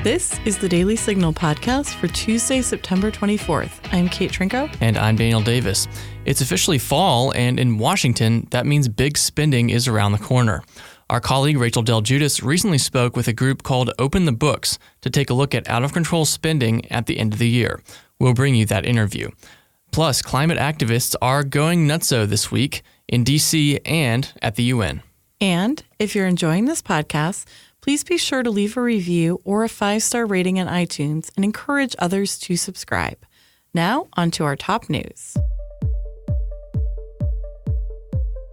This is the Daily Signal podcast for Tuesday, September 24th. I'm Kate Trinko. And I'm Daniel Davis. It's officially fall, and in Washington, that means big spending is around the corner. Our colleague Rachel Del Giudice recently spoke with a group called Open the Books to take a look at out-of-control spending at the end of the year. We'll bring you that interview. Plus, climate activists are going nutso this week in D.C. and at the UN. And if you're enjoying this podcast, please be sure to leave a review or a 5-star rating on iTunes and encourage others to subscribe. Now, on to our top news.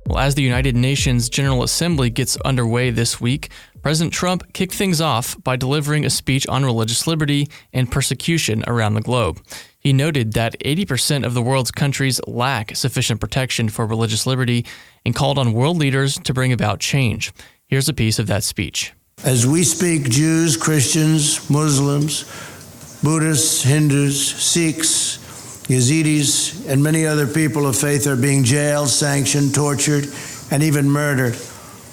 Well, as the United Nations General Assembly gets underway this week, President Trump kicked things off by delivering a speech on religious liberty and persecution around the globe. He noted that 80% of the world's countries lack sufficient protection for religious liberty and called on world leaders to bring about change. Here's a piece of that speech. As we speak, Jews, Christians, Muslims, Buddhists, Hindus, Sikhs, Yazidis, and many other people of faith are being jailed, sanctioned, tortured, and even murdered,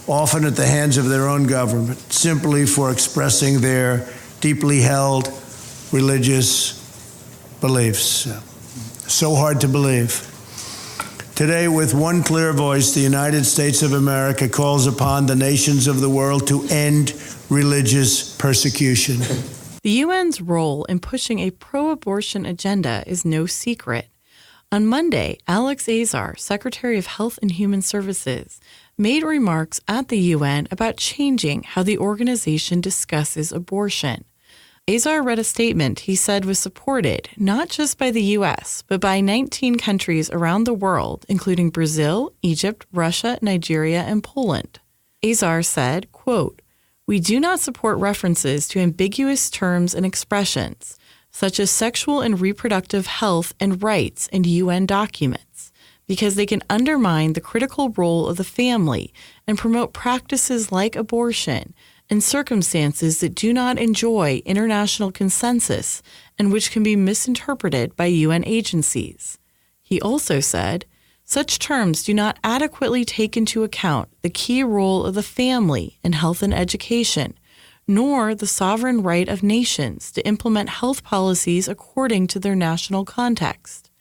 often at the hands of their own government, simply for expressing their deeply held religious beliefs. So hard to believe. Today, with one clear voice, the United States of America calls upon the nations of the world to end religious persecution. The UN's role in pushing a pro-abortion agenda is no secret. On Monday, Alex Azar, Secretary of Health and Human Services, made remarks at the UN about changing how the organization discusses abortion. Azar read a statement he said was supported not just by the U.S., but by 19 countries around the world, including Brazil, Egypt, Russia, Nigeria, and Poland. Azar said, quote, "We do not support references to ambiguous terms and expressions, such as sexual and reproductive health and rights in UN documents, because they can undermine the critical role of the family and promote practices like abortion in circumstances that do not enjoy international consensus and which can be misinterpreted by UN agencies." He also said, "Such terms do not adequately take into account the key role of the family in health and education, nor the sovereign right of nations to implement health policies according to their national context.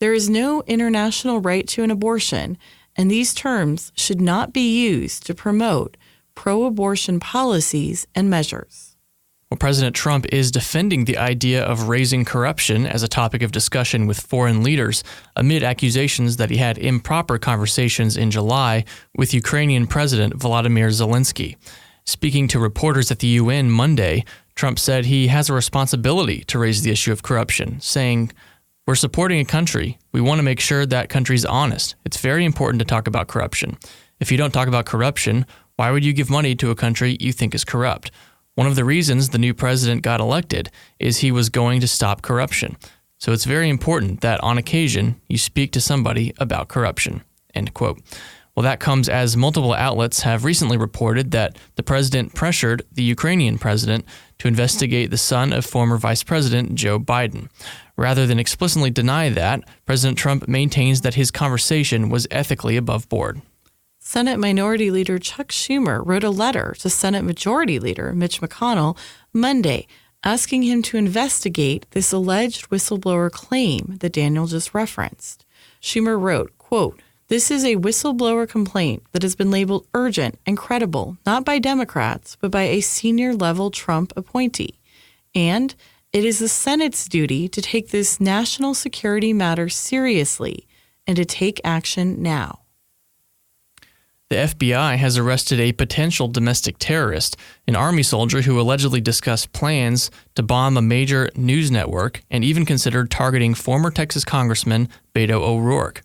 There is no international right to an abortion, and these terms should not be used to promote pro-abortion policies and measures." Well, President Trump is defending the idea of raising corruption as a topic of discussion with foreign leaders amid accusations that he had improper conversations in July with Ukrainian President Volodymyr Zelensky. Speaking to reporters at the UN Monday, Trump said he has a responsibility to raise the issue of corruption, saying, "We're supporting a country. We want to make sure that country's honest. It's very important to talk about corruption. If you don't talk about corruption, why would you give money to a country you think is corrupt? One of the reasons the new president got elected is he was going to stop corruption. So it's very important that on occasion you speak to somebody about corruption." End quote. Well, that comes as multiple outlets have recently reported that the president pressured the Ukrainian president to investigate the son of former Vice President Joe Biden. Rather than explicitly deny that, President Trump maintains that his conversation was ethically above board. Senate Minority Leader Chuck Schumer wrote a letter to Senate Majority Leader Mitch McConnell Monday asking him to investigate this alleged whistleblower claim that Daniel just referenced. Schumer wrote, quote, "This is a whistleblower complaint that has been labeled urgent and credible, not by Democrats, but by a senior-level Trump appointee. And it is the Senate's duty to take this national security matter seriously and to take action now." The FBI has arrested a potential domestic terrorist, an Army soldier who allegedly discussed plans to bomb a major news network and even considered targeting former Texas Congressman Beto O'Rourke.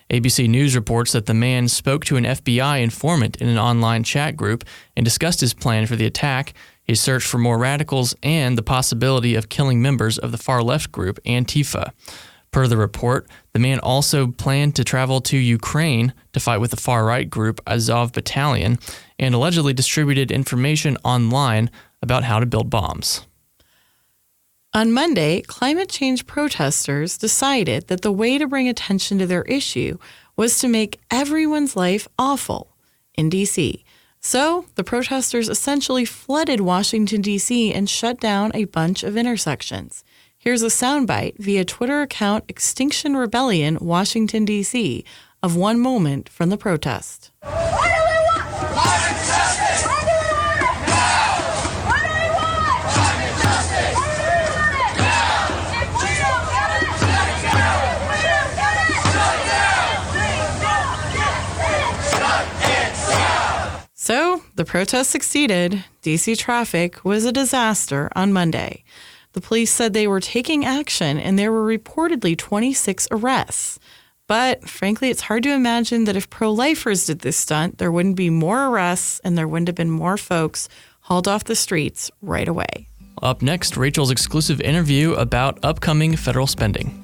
ABC News reports that the man spoke to an FBI informant in an online chat group and discussed his plan for the attack, his search for more radicals, and the possibility of killing members of the far-left group Antifa. Per the report, the man also planned to travel to Ukraine to fight with the far-right group Azov Battalion and allegedly distributed information online about how to build bombs. On Monday, climate change protesters decided that the way to bring attention to their issue was to make everyone's life awful. In D.C., So the protesters essentially flooded Washington, D.C. and shut down a bunch of intersections. Here's a soundbite via Twitter account Extinction Rebellion, Washington, D.C., of one moment from the protest. What do we want? Climate justice! What do we want? Now! What do we want? Climate justice! What do we want? Now! If we don't get it, shut it down! If we don't get it, shut it down! If we don't get it, shut it down! So the protest succeeded. D.C. traffic was a disaster on Monday. The police said they were taking action and there were reportedly 26 arrests. But frankly, it's hard to imagine that if pro-lifers did this stunt, there wouldn't be more arrests and there wouldn't have been more folks hauled off the streets right away. Up next, Rachel's exclusive interview about upcoming federal spending.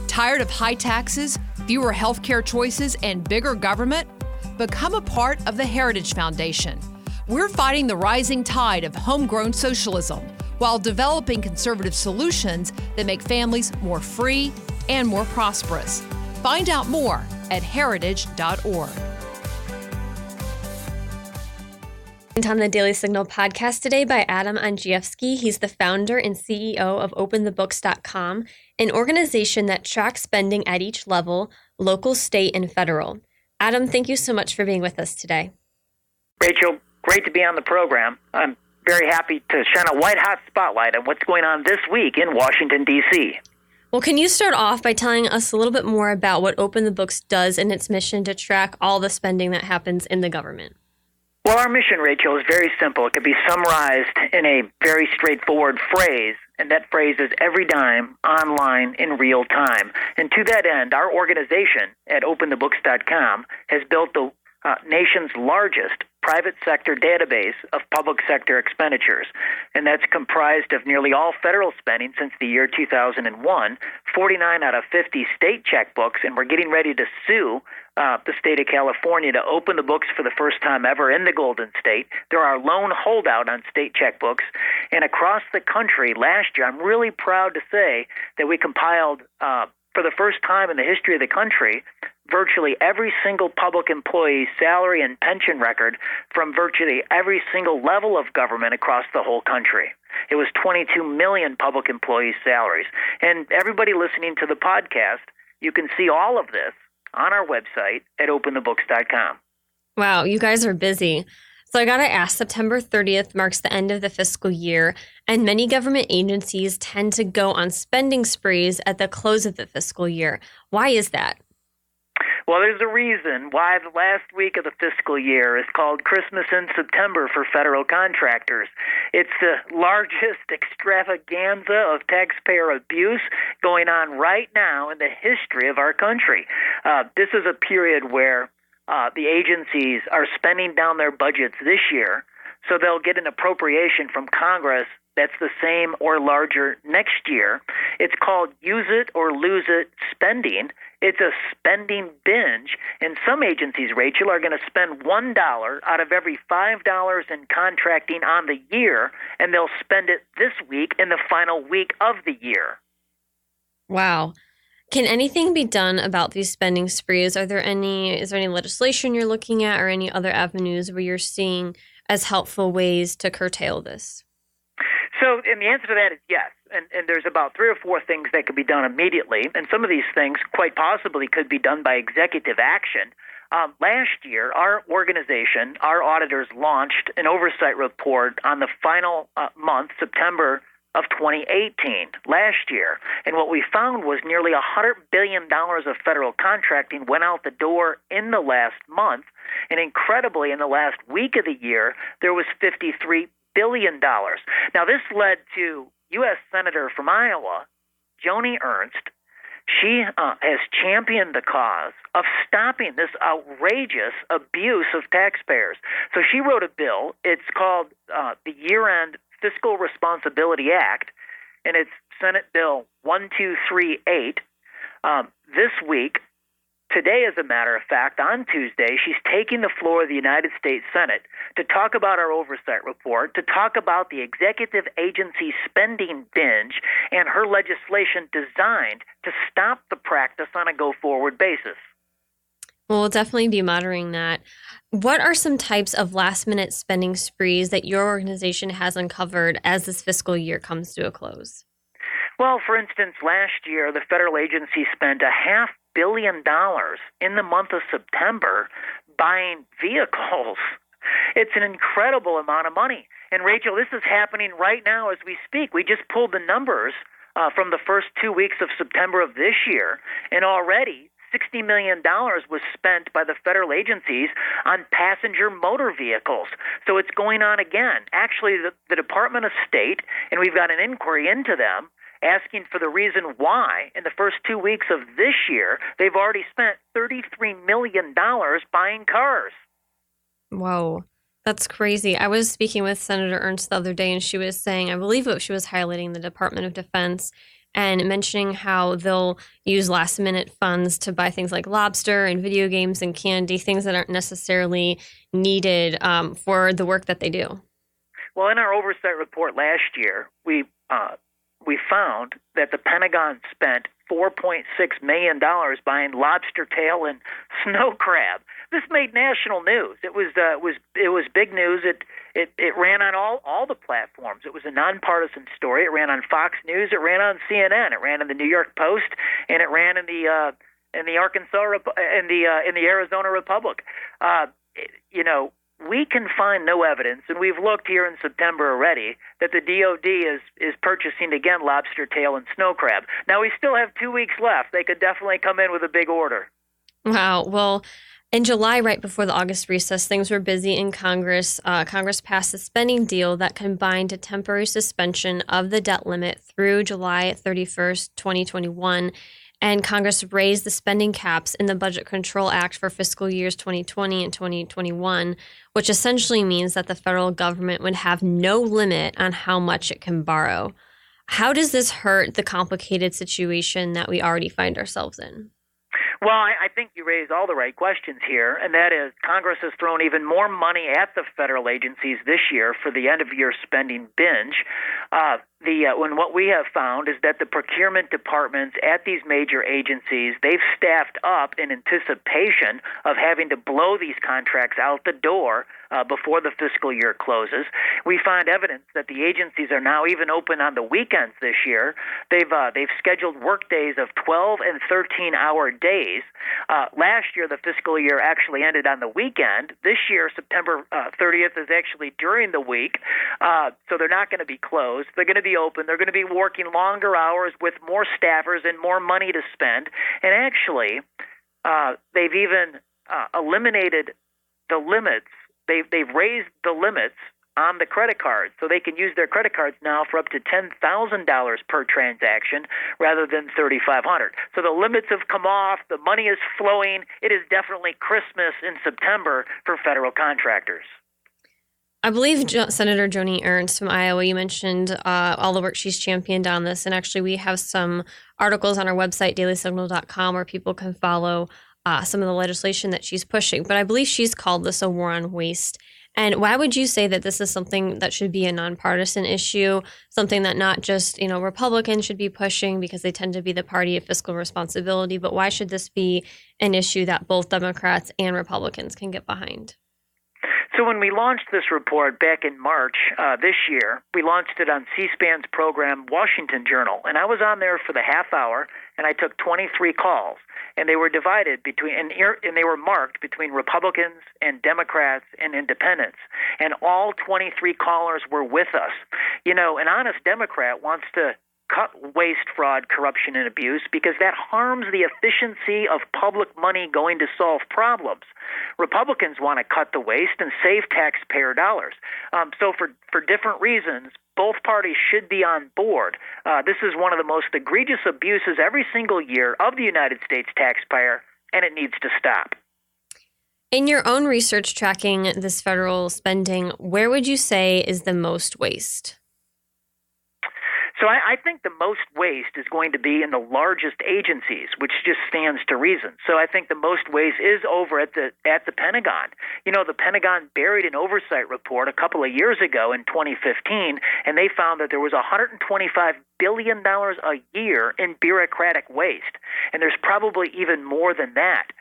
Tired of high taxes, fewer healthcare choices, and bigger government? Become a part of the Heritage Foundation. We're fighting the rising tide of homegrown socialism while developing conservative solutions that make families more free and more prosperous. Find out more at heritage.org. On the Daily Signal podcast today by Adam Andrzejewski. He's the founder and CEO of OpenTheBooks.com, an organization that tracks spending at each level, local, state, and federal. Adam, thank you so much for being with us today. Rachel, great to be on the program. I'm very happy to shine a white-hot spotlight on what's going on this week in Washington, D.C. Well, can you start off by telling us a little bit more about what Open the Books does in its mission to track all the spending that happens in the government? Well, our mission, Rachel, is very simple. It can be summarized in a very straightforward phrase, and that phrase is every dime online in real time. And to that end, our organization at OpenTheBooks.com has built the nation's largest private sector database of public sector expenditures, and that's comprised of nearly all federal spending since the year 2001, 49 out of 50 state checkbooks, and we're getting ready to sue the state of California to open the books for the first time ever in the Golden State. They're our lone holdout on state checkbooks, and across the country last year, I'm really proud to say that we compiled, for the first time in the history of the country, virtually every single public employee's salary and pension record from virtually every single level of government across the whole country. It was 22 million public employees' salaries. And everybody listening to the podcast, you can see all of this on our website at openthebooks.com. Wow, you guys are busy. So I got to ask, September 30th marks the end of the fiscal year, and many government agencies tend to go on spending sprees at the close of the fiscal year. Why is that? Well, there's a reason why the last week of the fiscal year is called Christmas in September for federal contractors. It's the largest extravaganza of taxpayer abuse going on right now in the history of our country. This is a period where the agencies are spending down their budgets this year, so they'll get an appropriation from Congress that's the same or larger next year. It's called use it or lose it spending. It's a spending binge, and some agencies, Rachel, are going to spend $1 out of every $5 in contracting on the year, and they'll spend it this week in the final week of the year. Wow. Can anything be done about these spending sprees? Is there any legislation you're looking at or any other avenues where you're seeing as helpful ways to curtail this? So, and the answer to that is yes. And there's about 3 or 4 things that could be done immediately. And some of these things quite possibly could be done by executive action. Last year, our organization, our auditors launched an oversight report on the final month, September of 2018, last year. And what we found was nearly $100 billion of federal contracting went out the door in the last month. And incredibly, in the last week of the year, there was $53 billion. Now, this led to U.S. Senator from Iowa, Joni Ernst. She has championed the cause of stopping this outrageous abuse of taxpayers. So she wrote a bill. It's called the Year-End Fiscal Responsibility Act, and it's Senate Bill 1238. This week, today, as a matter of fact, on Tuesday, she's taking the floor of the United States Senate to talk about our oversight report, to talk about the executive agency spending binge, and her legislation designed to stop the practice on a go-forward basis. Well, we'll definitely be monitoring that. What are some types of last-minute spending sprees that your organization has uncovered as this fiscal year comes to a close? Well, for instance, last year, the federal agency spent $500 million in the month of September buying vehicles. It's an incredible amount of money. And Rachel, this is happening right now as we speak. We just pulled the numbers from the first 2 weeks of September of this year, and already $60 million was spent by the federal agencies on passenger motor vehicles. So it's going on again. Actually, the Department of State, and we've got an inquiry into them, asking for the reason why in the first 2 weeks of this year, they've already spent $33 million buying cars. Whoa, that's crazy. I was speaking with Senator Ernst the other day, and she was saying, I believe she was highlighting the Department of Defense and mentioning how they'll use last-minute funds to buy things like Lobster and video games and candy, things that aren't necessarily needed for the work that they do. Well, in our oversight report last year, we found that the Pentagon spent $4.6 million buying lobster tail and snow crab. This made national news. It was big news. It ran on all the platforms. It was a nonpartisan story. It ran on Fox News. It ran on CNN. It ran in the New York Post, and it ran in the Arizona Republic. We can find no evidence, and we've looked here in September already, that the DOD is purchasing again lobster tail and snow crab. Now, we still have 2 weeks left. They could definitely come in with a big order. Wow. Well, in July, right before the August recess, things were busy in Congress. Congress passed a spending deal that combined a temporary suspension of the debt limit through July 31st, 2021. And Congress raised the spending caps in the Budget Control Act for fiscal years 2020 and 2021, which essentially means that the federal government would have no limit on how much it can borrow. How does this hurt the complicated situation that we already find ourselves in? Well, I think you raised all the right questions here, and that is Congress has thrown even more money at the federal agencies this year for the end-of-year spending binge. When what we have found is that the procurement departments at these major agencies, they've staffed up in anticipation of having to blow these contracts out the door before the fiscal year closes. We find evidence that the agencies are now even open on the weekends this year. They've scheduled work days of 12 and 13-hour days. Last year, the fiscal year actually ended on the weekend. This year, September 30th is actually during the week, so they're not going to be closed. They're going to be open. They're going to be working longer hours with more staffers and more money to spend. And actually, they've even eliminated the limits. They've raised the limits on the credit cards, so they can use their credit cards now for up to $10,000 per transaction rather than $3,500. So the limits have come off. The money is flowing. It is definitely Christmas in September for federal contractors. I believe Senator Joni Ernst from Iowa, you mentioned all the work she's championed on this. And actually, we have some articles on our website, dailysignal.com, where people can follow some of the legislation that she's pushing. But I believe she's called this a war on waste. And why would you say that this is something that should be a nonpartisan issue, something that not just, Republicans should be pushing because they tend to be the party of fiscal responsibility, but why should this be an issue that both Democrats and Republicans can get behind? So when we launched this report back in March this year, we launched it on C-SPAN's program Washington Journal, and I was on there for the half hour, and I took 23 calls, and they were divided between, and they were marked between Republicans and Democrats and independents, and all 23 callers were with us. An honest Democrat wants to cut waste, fraud, corruption, and abuse because that harms the efficiency of public money going to solve problems. Republicans want to cut the waste and save taxpayer dollars. So for different reasons, both parties should be on board. This is one of the most egregious abuses every single year of the United States taxpayer, and it needs to stop. In your own research tracking this federal spending, where would you say is the most waste? So I think the most waste is going to be in the largest agencies, which just stands to reason. So I think the most waste is over at the Pentagon. The Pentagon buried an oversight report a couple of years ago in 2015, and they found that there was $125 billion a year in bureaucratic waste, and there's probably even more than that.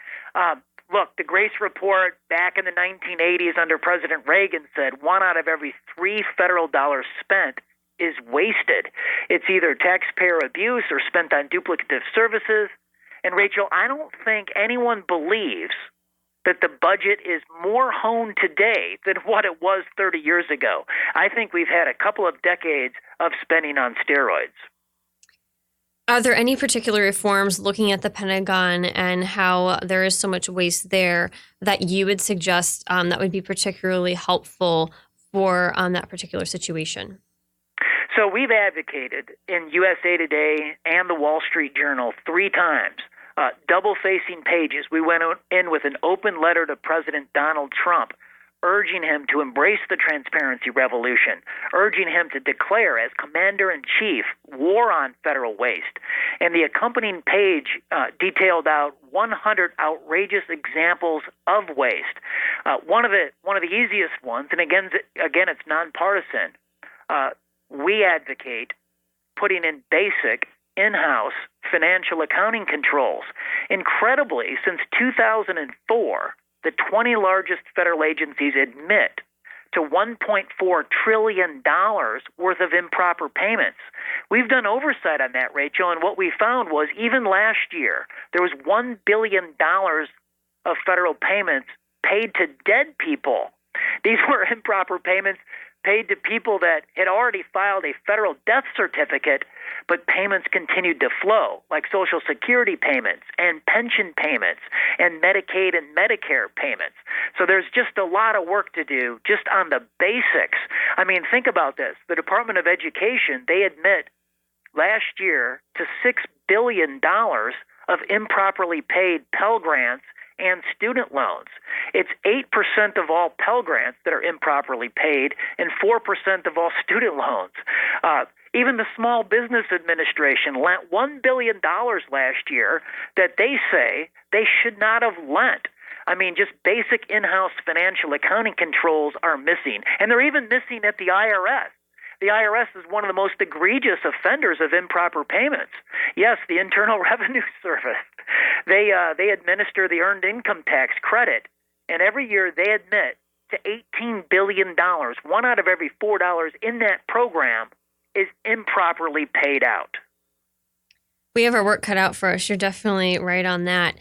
look, the Grace Report back in the 1980s under President Reagan said 1 out of every 3 federal dollars spent is wasted. It's either taxpayer abuse or spent on duplicative services. And Rachel, I don't think anyone believes that the budget is more honed today than what it was 30 years ago. I think we've had a couple of decades of spending on steroids. Are there any particular reforms looking at the Pentagon and how there is so much waste there that you would suggest that would be particularly helpful for that particular situation? So we've advocated in USA Today and the Wall Street Journal 3 times, double-facing pages. We went in with an open letter to President Donald Trump, urging him to embrace the transparency revolution, urging him to declare as commander-in-chief war on federal waste. And the accompanying page detailed out 100 outrageous examples of waste. One of the easiest ones, and again, it's nonpartisan. We advocate putting in basic in-house financial accounting controls. Incredibly, since 2004, the 20 largest federal agencies admit to $1.4 trillion worth of improper payments. We've done oversight on that, Rachel, and what we found was even last year, there was $1 billion of federal payments paid to dead people. These were improper payments paid to people that had already filed a federal death certificate, but payments continued to flow, like Social Security payments and pension payments and Medicaid and Medicare payments. So there's just a lot of work to do just on the basics. I mean, think about this. The Department of Education, they admit last year to $6 billion of improperly paid Pell Grants and student loans. It's 8% of all Pell Grants that are improperly paid and 4% of all student loans. Even the Small Business Administration lent $1 billion last year that they say they should not have lent. I mean, just basic in-house financial accounting controls are missing. And they're even missing at the IRS. The IRS is one of the most egregious offenders of improper payments. Yes, the Internal Revenue Service. They administer the Earned Income Tax Credit, and every year they admit to $18 billion. 1 out of every $4 in that program is improperly paid out. We have our work cut out for us. You're definitely right on that.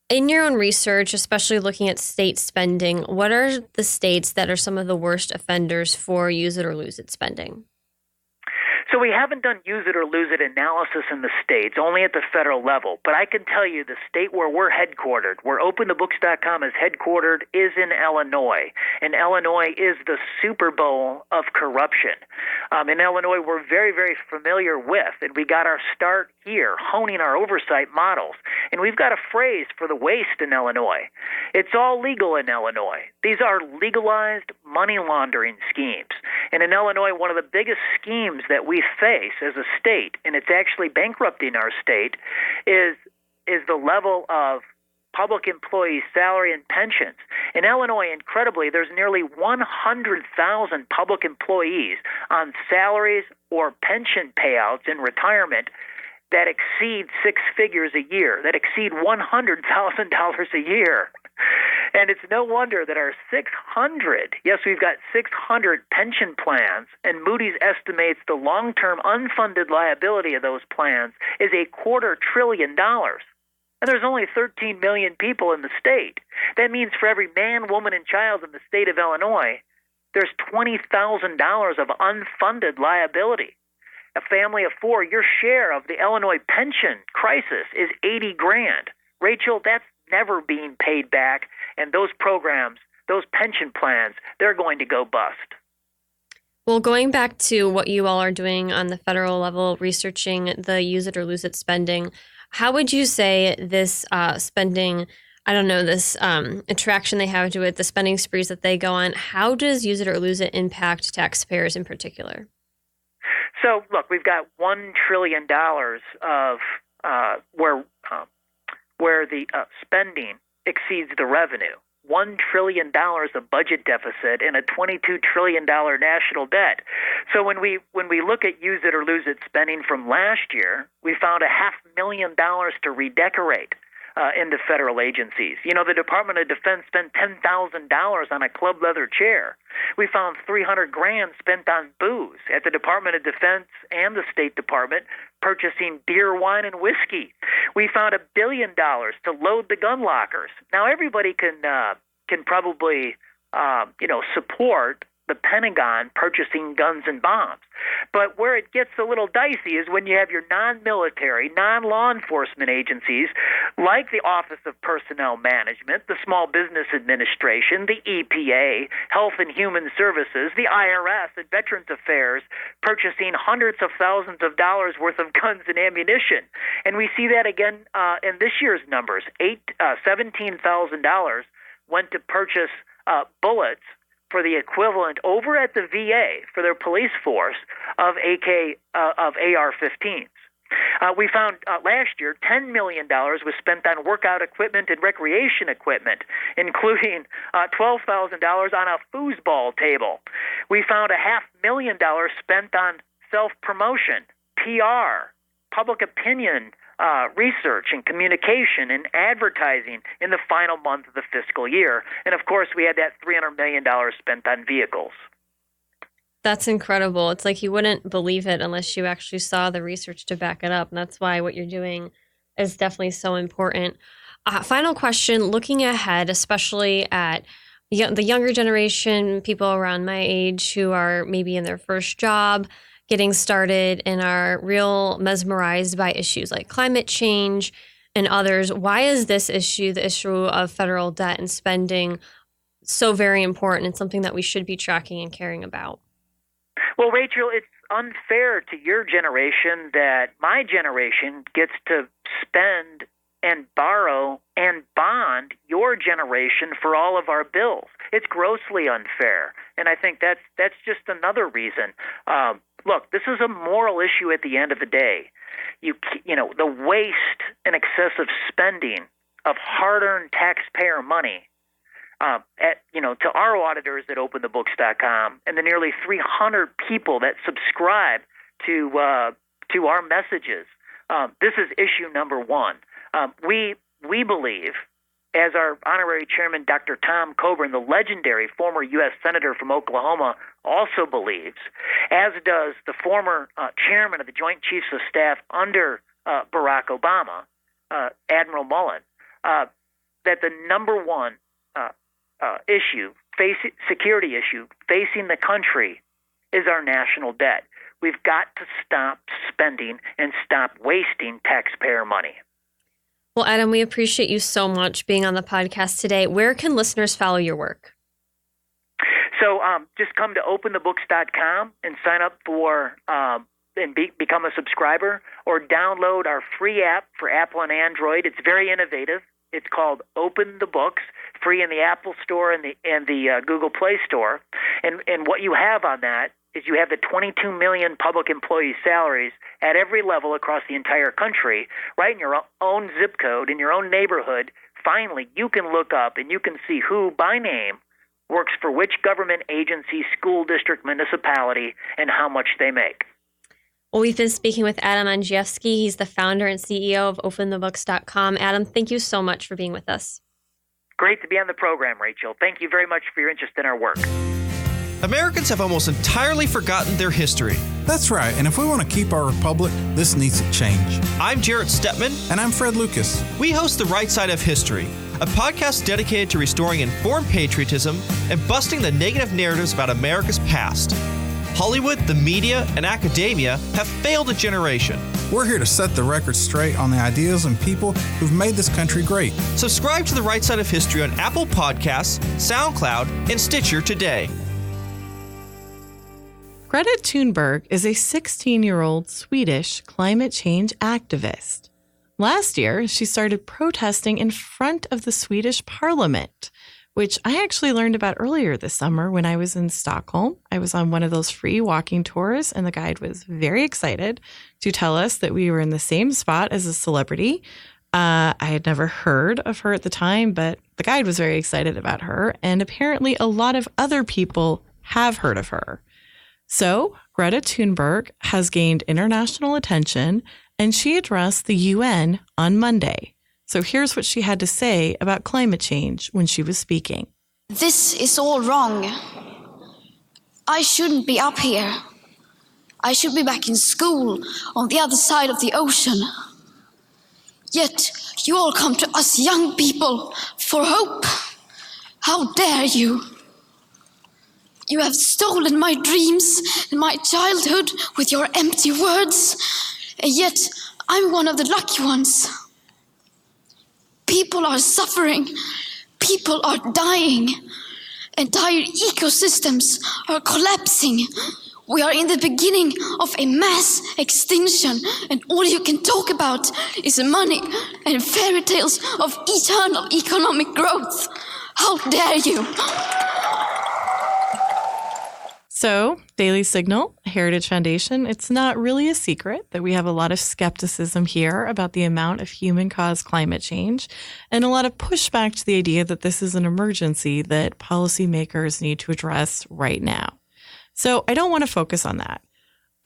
In your own research, especially looking at state spending, what are the states that are some of the worst offenders for use it or lose it spending? So we haven't done use it or lose it analysis in the states, only at the federal level. But I can tell you the state where we're headquartered, where OpenTheBooks.com is headquartered, is in Illinois. And Illinois is the Super Bowl of corruption. In Illinois, we're very, very familiar with, and we got our start here, honing our oversight models. And we've got a phrase for the waste in Illinois. It's all legal in Illinois. These are legalized money laundering schemes. And in Illinois, one of the biggest schemes that we face as a state, and it's actually bankrupting our state, is the level of public employee salary and pensions. In Illinois, incredibly, there's nearly 100,000 public employees on salaries or pension payouts in retirement that exceed 6 figures a year, that exceed $100,000 a year. And it's no wonder that our 600, yes, we've got 600 pension plans, and Moody's estimates the long-term unfunded liability of those plans is $250 billion. And there's only 13 million people in the state. That means for every man, woman, and child in the state of Illinois, there's $20,000 of unfunded liability. A family of 4, your share of the Illinois pension crisis is $80,000. Rachel, that's never being paid back, and those programs, those pension plans, they're going to go bust. Well, going back to what you all are doing on the federal level, researching the use it or lose it spending, how would you say this spending, this attraction they have to it, the spending sprees that they go on, how does use it or lose it impact taxpayers in particular? So, look, we've got $1 trillion of where the spending exceeds the revenue. $1 trillion of budget deficit and a $22 trillion national debt. So when we look at use it or lose it spending from last year, we found $500,000 to redecorate. into federal agencies. You know, the Department of Defense spent $10,000 on a club leather chair. We found $300,000 spent on booze at the Department of Defense and the State Department, purchasing beer, wine, and whiskey. We found $1 billion to load the gun lockers. Now, everybody can probably support the Pentagon purchasing guns and bombs. But where it gets a little dicey is when you have your non-military, non-law enforcement agencies like the Office of Personnel Management, the Small Business Administration, the EPA, Health and Human Services, the IRS, and Veterans Affairs purchasing hundreds of thousands of dollars worth of guns and ammunition. And we see that again in this year's numbers. $17,000 went to purchase bullets for the equivalent over at the VA for their police force of AR-15s. We found last year $10 million was spent on workout equipment and recreation equipment, including $12,000 on a foosball table. We found $500,000 spent on self-promotion, PR, public opinion, research and communication and advertising in the final month of the fiscal year. And of course, we had that $300 million spent on vehicles. That's incredible. It's like you wouldn't believe it unless you actually saw the research to back it up. And that's why what you're doing is definitely so important. Final question, looking ahead, especially at the younger generation, people around my age who are maybe in their first job, getting started and are real mesmerized by issues like climate change and others. Why is this issue, the issue of federal debt and spending, so very important and something that we should be tracking and caring about? Well, Rachel, it's unfair to your generation that my generation gets to spend and borrow and bond your generation for all of our bills. It's grossly unfair. And I think that's just another reason. Look, this is a moral issue at the end of the day. You know, the waste and excessive spending of hard-earned taxpayer money to our auditors at OpenTheBooks.com and the nearly 300 people that subscribe to our messages. This is issue number one. We believe, as our honorary chairman, Dr. Tom Coburn, the legendary former U.S. Senator from Oklahoma, also believes, as does the former chairman of the Joint Chiefs of Staff under Barack Obama, Admiral Mullen, that the number one security issue facing the country is our national debt. We've got to stop spending and stop wasting taxpayer money. Well, Adam, we appreciate you so much being on the podcast today. Where can listeners follow your work? So just come to openthebooks.com and sign up for and become a subscriber, or download our free app for Apple and Android. It's very innovative. It's called Open the Books, free in the Apple Store and the Google Play Store. And what you have on that is you have the 22 million public employee salaries at every level across the entire country, right in your own zip code, in your own neighborhood. Finally, you can look up and you can see who, by name, works for which government agency, school district, municipality, and how much they make. Well, we've been speaking with Adam Andrzejewski. He's the founder and CEO of OpenTheBooks.com. Adam, thank you so much for being with us. Great to be on the program, Rachel. Thank you very much for your interest in our work. Americans have almost entirely forgotten their history. That's right, and if we want to keep our republic, this needs to change. I'm Jarrett Stepman. And I'm Fred Lucas. We host The Right Side of History, a podcast dedicated to restoring informed patriotism and busting the negative narratives about America's past. Hollywood, the media, and academia have failed a generation. We're here to set the record straight on the ideas and people who've made this country great. Subscribe to The Right Side of History on Apple Podcasts, SoundCloud, and Stitcher today. Greta Thunberg is a 16-year-old Swedish climate change activist. Last year, she started protesting in front of the Swedish parliament, which I actually learned about earlier this summer when I was in Stockholm. I was on one of those free walking tours, and the guide was very excited to tell us that we were in the same spot as a celebrity. I had never heard of her at the time, but the guide was very excited about her, and apparently a lot of other people have heard of her. So Greta Thunberg has gained international attention, and she addressed the UN on Monday. So here's what she had to say about climate change when she was speaking. This is all wrong. I shouldn't be up here. I should be back in school on the other side of the ocean. Yet you all come to us young people for hope. How dare you? You have stolen my dreams and my childhood with your empty words, and yet I'm one of the lucky ones. People are suffering. People are dying. Entire ecosystems are collapsing. We are in the beginning of a mass extinction, and all you can talk about is money and fairy tales of eternal economic growth. How dare you? So, Daily Signal, Heritage Foundation, it's not really a secret that we have a lot of skepticism here about the amount of human-caused climate change and a lot of pushback to the idea that this is an emergency that policymakers need to address right now. So I don't want to focus on that.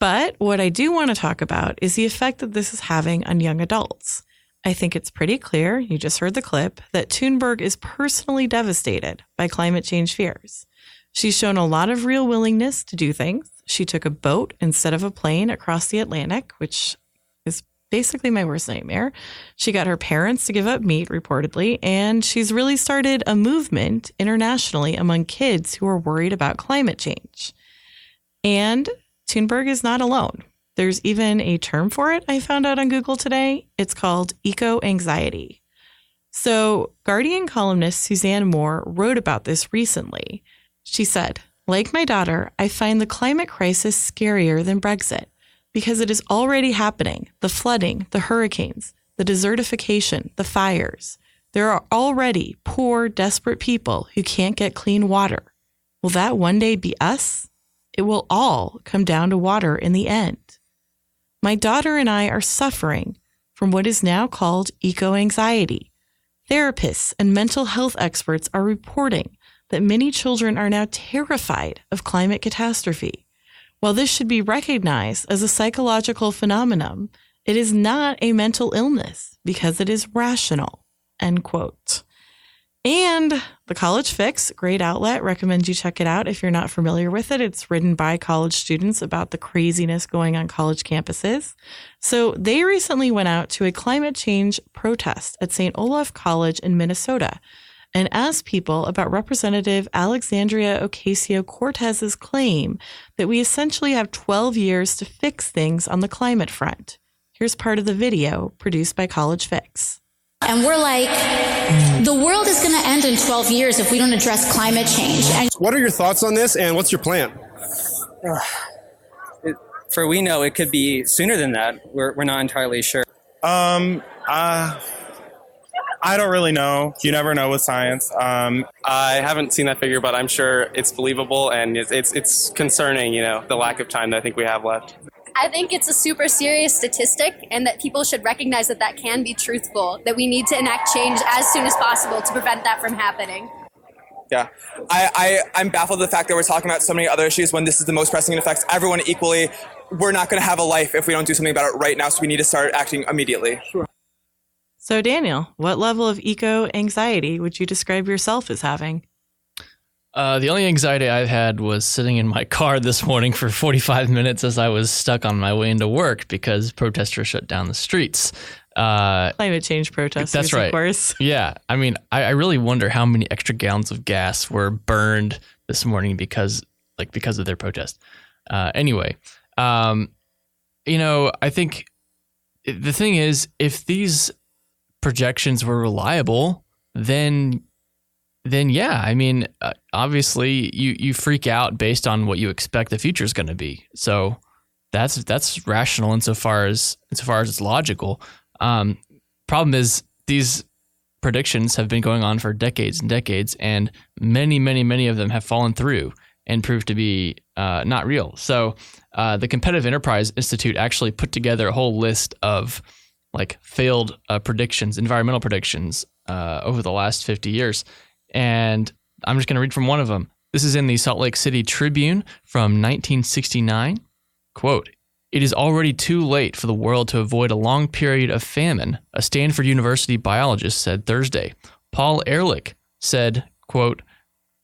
But what I do want to talk about is the effect that this is having on young adults. I think it's pretty clear, you just heard the clip, that Thunberg is personally devastated by climate change fears. She's shown a lot of real willingness to do things. She took a boat instead of a plane across the Atlantic, which is basically my worst nightmare. She got her parents to give up meat, reportedly, and she's really started a movement internationally among kids who are worried about climate change. And Thunberg is not alone. There's even a term for it I found out on Google today. It's called eco-anxiety. So Guardian columnist Suzanne Moore wrote about this recently. She said, like my daughter, I find the climate crisis scarier than Brexit because it is already happening. The flooding, the hurricanes, the desertification, the fires. There are already poor, desperate people who can't get clean water. Will that one day be us? It will all come down to water in the end. My daughter and I are suffering from what is now called eco-anxiety. Therapists and mental health experts are reporting that many children are now terrified of climate catastrophe. While this should be recognized as a psychological phenomenon, it is not a mental illness because it is rational, end quote. And The College Fix, great outlet, recommend you check it out if you're not familiar with it. It's written by college students about the craziness going on college campuses. So they recently went out to a climate change protest at St. Olaf College in Minnesota and asked people about Representative Alexandria Ocasio-Cortez's claim that we essentially have 12 years to fix things on the climate front. Here's part of the video produced by College Fix. And we're like, the world is going to end in 12 years if we don't address climate change. And what are your thoughts on this, and what's your plan? For we know, it could be sooner than that. We're not entirely sure. I don't really know. You never know with science. I haven't seen that figure, but I'm sure it's believable, and it's concerning, the lack of time that I think we have left. I think it's a super serious statistic, and that people should recognize that that can be truthful, that we need to enact change as soon as possible to prevent that from happening. Yeah, I'm baffled at the fact that we're talking about so many other issues when this is the most pressing and affects everyone equally. We're not going to have a life if we don't do something about it right now, so we need to start acting immediately. Sure. So Daniel, what level of eco-anxiety would you describe yourself as having? The only anxiety I've had was sitting in my car this morning for 45 minutes as I was stuck on my way into work because protesters shut down the streets. Climate change protesters, that's right. Of course. Yeah. I mean, I really wonder how many extra gallons of gas were burned this morning because of their protest. Anyway, I think the thing is, if these projections were reliable, then yeah, I mean, obviously you freak out based on what you expect the future is going to be. So that's rational insofar as it's logical. Problem is these predictions have been going on for decades and decades, and many of them have fallen through and proved to be not real. So the Competitive Enterprise Institute actually put together a whole list of failed predictions, environmental predictions over the last 50 years. And I'm just going to read from one of them. This is in the Salt Lake City Tribune from 1969. Quote, It is already too late for the world to avoid a long period of famine, a Stanford University biologist said Thursday. Paul Ehrlich said, quote,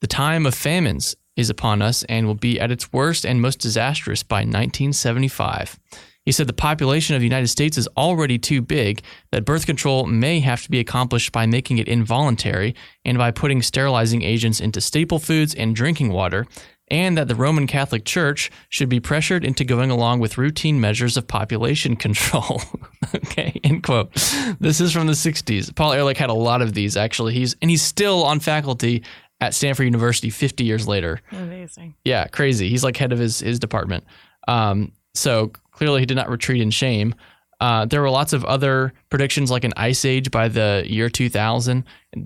"The time of famines is upon us and will be at its worst and most disastrous by 1975. He said the population of the United States is already too big, that birth control may have to be accomplished by making it involuntary and by putting sterilizing agents into staple foods and drinking water, and that the Roman Catholic Church should be pressured into going along with routine measures of population control." Okay, end quote. This is from the 60s. Paul Ehrlich had a lot of these, actually. He's still on faculty at Stanford University 50 years later. Amazing. Yeah, crazy. He's like head of his department. So clearly he did not retreat in shame. There were lots of other predictions, like an ice age by the year 2000.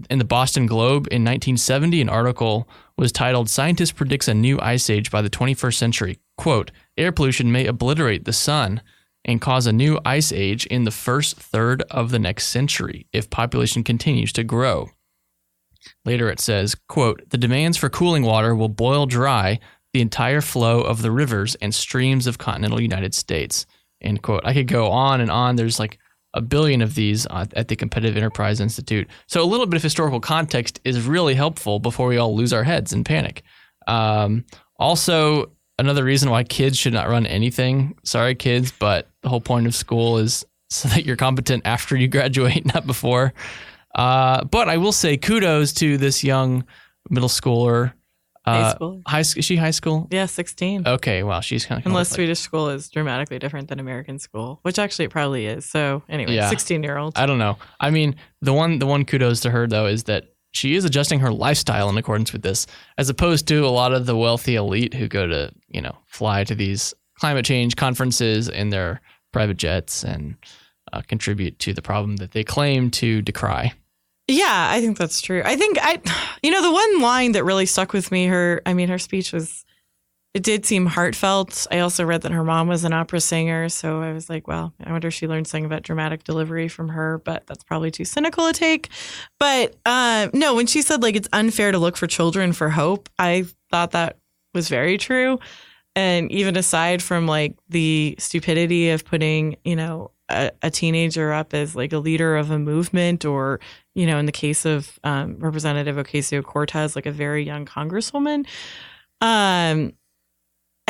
In the Boston Globe in 1970, an article was titled, "Scientist Predicts a New Ice Age by the 21st Century." Quote, "Air pollution may obliterate the sun and cause a new ice age in the first third of the next century if population continues to grow." Later it says, quote, "The demands for cooling water will boil dry the entire flow of the rivers and streams of continental United States." End quote. I could go on and on. There's like a billion of these at the Competitive Enterprise Institute. So a little bit of historical context is really helpful before we all lose our heads and panic. Also, another reason why kids should not run anything. Sorry, kids, but the whole point of school is so that you're competent after you graduate, not before. But I will say kudos to this young middle schooler. High school. Is she high school? Yeah, 16. Okay, well, she's kind of... Unless Swedish school is dramatically different than American school, which actually it probably is. So anyway, Yeah. 16-year-old. I don't know. I mean, the one kudos to her, though, is that she is adjusting her lifestyle in accordance with this, as opposed to a lot of the wealthy elite who go to, fly to these climate change conferences in their private jets and contribute to the problem that they claim to decry. Yeah, I think that's true. I think the one line that really stuck with me, her speech it did seem heartfelt. I also read that her mom was an opera singer. So I was like, well, I wonder if she learned something about dramatic delivery from her, but that's probably too cynical a take. But no, when she said like, it's unfair to look for children for hope, I thought that was very true. And even aside from like the stupidity of putting, a teenager up as like a leader of a movement, or, in the case of Representative Ocasio-Cortez, like a very young congresswoman, I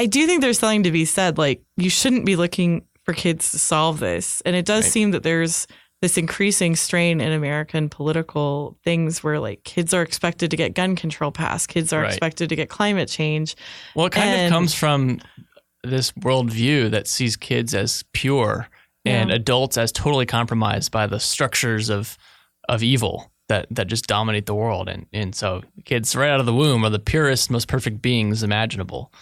do think there's something to be said. Like, you shouldn't be looking for kids to solve this. And it does seem that there's this increasing strain in American political things where like kids are expected to get gun control passed. Kids are expected to get climate change. Well, it kind of comes from this worldview that sees kids as pure and adults as totally compromised by the structures of evil that just dominate the world. And so kids right out of the womb are the purest, most perfect beings imaginable.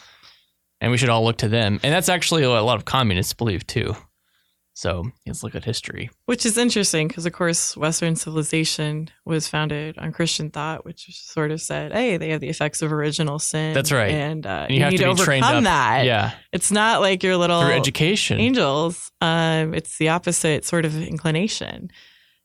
And we should all look to them. And that's actually what a lot of communists believe too. So let's look at history. Which is interesting because, of course, Western civilization was founded on Christian thought, which sort of said, hey, they have the effects of original sin. That's right. And you need to overcome that. Yeah. It's not like your little through education angels. It's the opposite sort of inclination.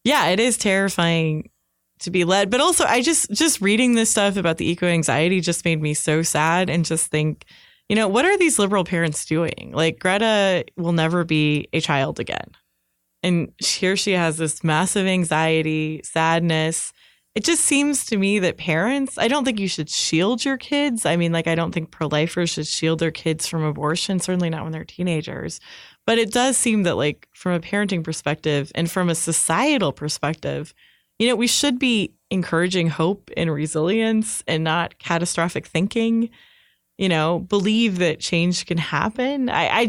Yeah, it is terrifying to be led. But also, I just reading this stuff about the eco-anxiety just made me so sad and just think, what are these liberal parents doing? Like, Greta will never be a child again. And here she has this massive anxiety, sadness. It just seems to me that parents, I don't think you should shield your kids. I mean, like, I don't think pro-lifers should shield their kids from abortion, certainly not when they're teenagers. But it does seem that, like, from a parenting perspective and from a societal perspective, we should be encouraging hope and resilience and not catastrophic thinking. Believe that change can happen. I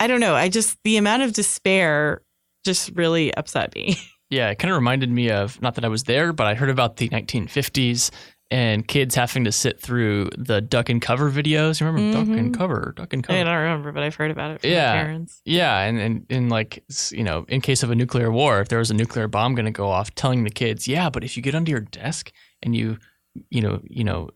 don't know. The amount of despair just really upset me. Yeah, it kind of reminded me of, not that I was there, but I heard about the 1950s and kids having to sit through the duck and cover videos. You remember duck and cover? I don't remember, but I've heard about it from my parents. Yeah, and like, in case of a nuclear war, if there was a nuclear bomb going to go off, telling the kids, yeah, but if you get under your desk and you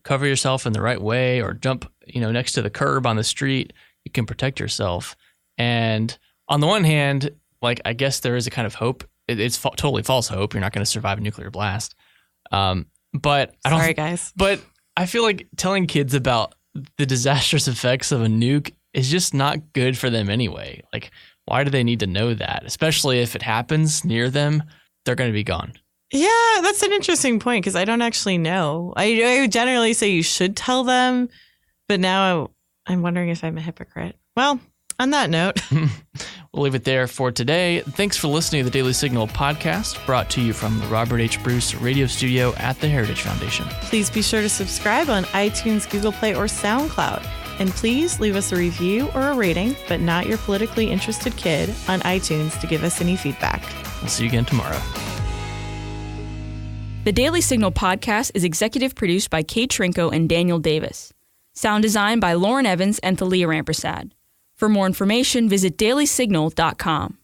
cover yourself in the right way, or jump, next to the curb on the street, you can protect yourself. And on the one hand, like, I guess there is a kind of hope. It's totally false hope. You're not going to survive a nuclear blast. But sorry, guys. But I feel like telling kids about the disastrous effects of a nuke is just not good for them anyway. Like, why do they need to know that? Especially if it happens near them, they're going to be gone. Yeah, that's an interesting point because I don't actually know. I generally say you should tell them, but now I'm wondering if I'm a hypocrite. Well, on that note, we'll leave it there for today. Thanks for listening to the Daily Signal podcast, brought to you from the Robert H. Bruce Radio Studio at the Heritage Foundation. Please be sure to subscribe on iTunes, Google Play, or SoundCloud. And please leave us a review or a rating, but not your politically interested kid, on iTunes to give us any feedback. We'll see you again tomorrow. The Daily Signal podcast is executive produced by Kate Trinko and Daniel Davis. Sound design by Lauren Evans and Thalia Rampersad. For more information, visit dailysignal.com.